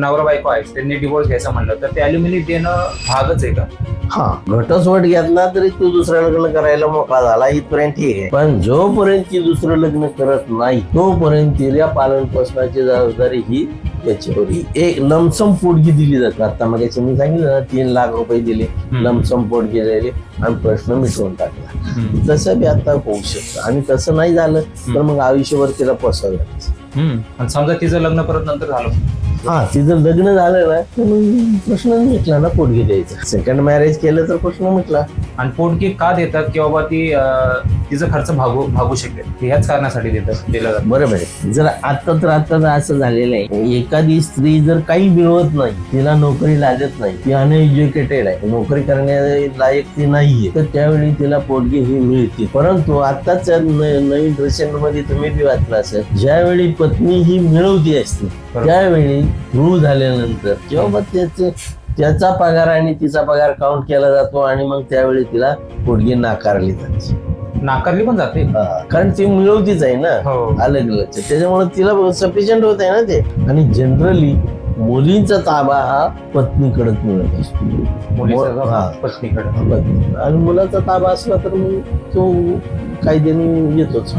नवरा बायको आहे त्यांनी डिवोर्स घ्यायचं म्हणलं तर ते अॅल्युमिनी देणं भागच आहे का? हा, घटस्फोट घेतला तरी तू दुसरं लग्न करायला मोकळा झाला इथपर्यंत ठीक आहे, पण जोपर्यंत ती दुसरं लग्न करत नाही तोपर्यंत तिला पालन पोषणाची जबाबदारी ही त्याच्यावर एक लमसम पोटगी दिली जाते. आता मग मी सांगितलं ना 3 लाख रुपये दिले लमसम पोटगी दिले आणि प्रश्न मिटवून टाकला. तसं बी आता होऊ शकतं आणि तसं नाही झालं तर मग आयुष्यभर तिला पोसावं. आणि समजा तिचं लग्न परत नंतर झालं, हा, तिचं लग्न झालं ना तर मग प्रश्न मिटला ना पोटगी द्यायचा. सेकंड मॅरेज केलं तर प्रश्न मिटला. आणि पोटगी का देतात की बाबा ती तिचा खर्च भागू शकेल ह्याच कारणासाठी दिलं जातं. बरोबर आहे. जर आता असं झालेलं आहे, एखादी स्त्री जर काही मिळवत नाही, तिला नोकरी लागत नाही, ती अनएज्युकेटेड आहे, नोकरी करण्या लायक ती नाहीये, तर त्यावेळी तिला पोटगी ही मिळते. परंतु आताच नवीन रिसेंट मध्ये तुम्ही बी वाचलं असेल, ज्यावेळी पत्नी ही मिळवती असते त्यावेळी रूळ झाल्यानंतर किंवा त्याचा पगार आणि तिचा पगार काउंट केला जातो आणि मग त्यावेळी तिला पोटगी नाकारली जाते. नाकारली पण जाते कारण ती मिळवतीच आहे ना, अलग अलग, त्याच्यामुळे तिला सफिशियंट होत आहे ना ते. आणि जनरली मुलींचा ताबा हा पत्नीकडे मिळत असतो, पत्नीकडे. आणि मुलाचा ताबा असला तर मग तो कायद्याने येतोच.